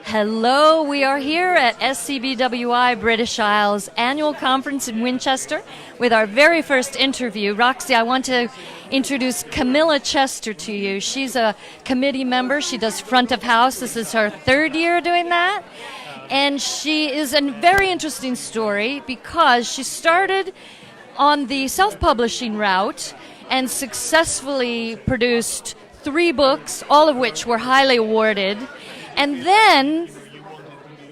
Hello, we are here at SCBWI British Isles annual conference in Winchester with our very first interview. Roxy, I want to introduce Camilla Chester to you. She's a committee member. She does front of house. This is her third year doing that. And she is a very interesting story because she started on the self-publishing route and successfully produced 3 books, all of which were highly awarded, and then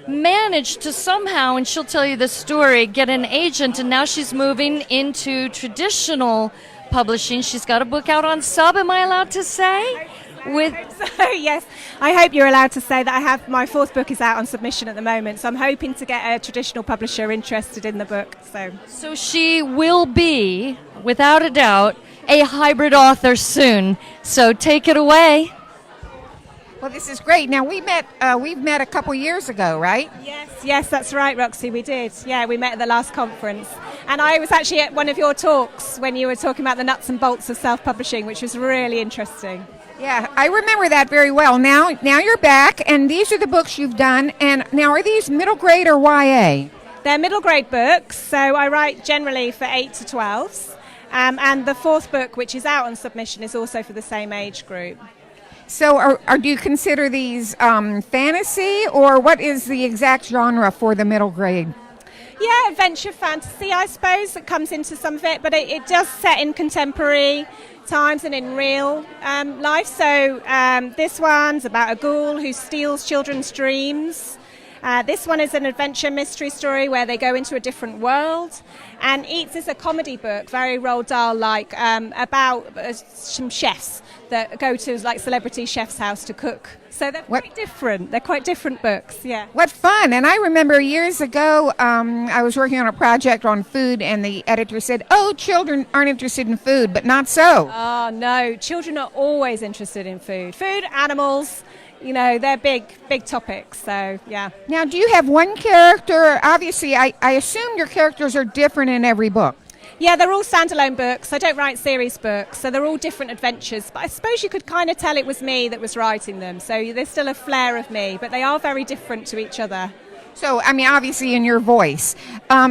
managed to somehow, and she'll tell you the story, get an agent, and now she's moving into traditional publishing. She's got a book out on sub, am I allowed to say? Yes, I hope you're allowed to say that. My 4th book is out on submission at the moment, so I'm hoping to get a traditional publisher interested in the book. So she will be, without a doubt, a hybrid author soon. So take it away. Well, this is great. Now, we've met a couple years ago, right? Yes, that's right, Roxy, we did. Yeah, we met at the last conference. And I was actually at one of your talks when you were talking about the nuts and bolts of self-publishing, which was really interesting. Yeah, I remember that very well. Now you're back, and these are the books you've done. And now, are these middle grade or YA? They're middle grade books, so I write generally for 8 to 12s. And the 4th book, which is out on submission, is also for the same age group. So do you consider these fantasy, or what is the exact genre for the middle grade? Yeah, adventure fantasy, I suppose, that comes into some of it, but it does set in contemporary times and in real life. So this one's about a ghoul who steals children's dreams. This one is an adventure mystery story where they go into a different world. And Eats is a comedy book, very Roald Dahl-like, about some chefs that go to like celebrity chef's house to cook. So they're quite different. They're quite different books, yeah. What fun. And I remember years ago, I was working on a project on food, and the editor said, "Oh, children aren't interested in food," but not so. Oh, no. Children are always interested in food. Food, animals, they're big topics, so yeah. Now, do you have one character? Obviously, I assume your characters are different in every book. Yeah, they're all standalone books. I don't write series books, so they're all different adventures. But I suppose you could kind of tell it was me that was writing them. So there's still a flair of me, but they are very different to each other. So, I mean, obviously in your voice.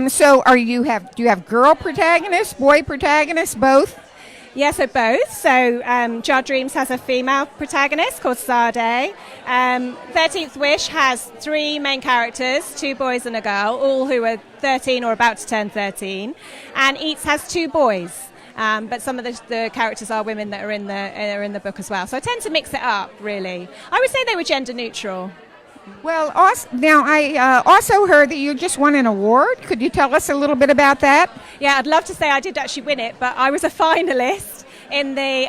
So do you have girl protagonists, boy protagonists, both? Yeah, so both. So Jar Dreams has a female protagonist called Sade. 13th Wish has 3 main characters, 2 boys and a girl, all who are 13 or about to turn 13. And Eats has 2 boys. But some of the characters are women that are in the book as well. So I tend to mix it up, really. I would say they were gender neutral. Well, now I also heard that you just won an award. Could you tell us a little bit about that? Yeah, I'd love to say I did actually win it, but I was a finalist in the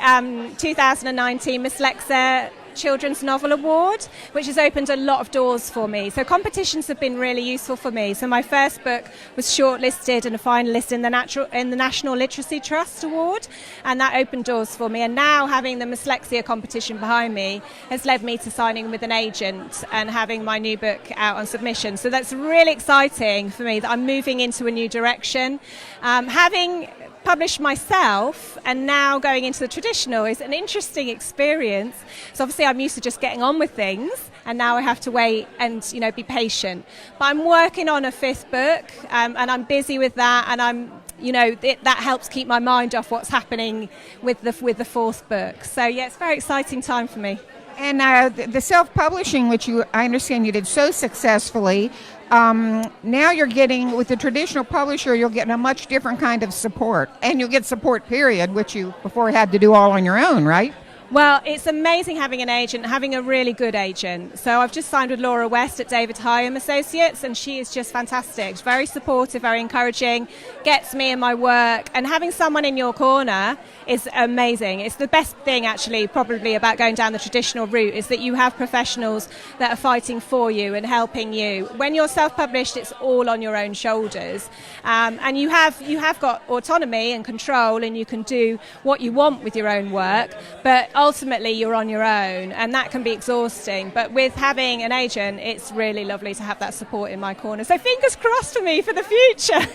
2019 Miss Lexa Children's Novel Award, which has opened a lot of doors for me. So competitions have been really useful for me. So my first book was shortlisted and a finalist in the National Literacy Trust Award, and that opened doors for me. And now having the Dyslexia competition behind me has led me to signing with an agent and having my new book out on submission. So that's really exciting for me that I'm moving into a new direction. Having published myself and now going into the traditional is an interesting experience. So obviously I'm used to just getting on with things, and now I have to wait and be patient. But I'm working on a 5th book, and I'm busy with that, and I'm that helps keep my mind off what's happening with the 4th book. So yeah, it's a very exciting time for me. And the self-publishing, which I understand you did so successfully, now you're getting, with the traditional publisher, you'll get a much different kind of support. And you'll get support, period, which you before had to do all on your own, right? Well, it's amazing having an agent, having a really good agent. So I've just signed with Laura West at David Hyam Associates, and she is just fantastic. She's very supportive, very encouraging, gets me in my work, and having someone in your corner is amazing. It's the best thing, actually, probably about going down the traditional route, is that you have professionals that are fighting for you and helping you. When you're self-published, it's all on your own shoulders, and you have got autonomy and control, and you can do what you want with your own work, but ultimately you're on your own, and that can be exhausting. But with having an agent, it's really lovely to have that support in my corner. So fingers crossed for me for the future.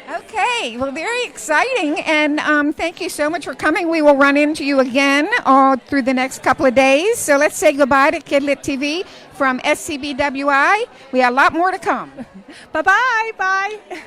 Okay, well, very exciting, and thank you so much for coming. We will run into you again all through the next couple of days. So let's say goodbye to KidLit TV from SCBWI. We have a lot more to come. Bye-bye. Bye.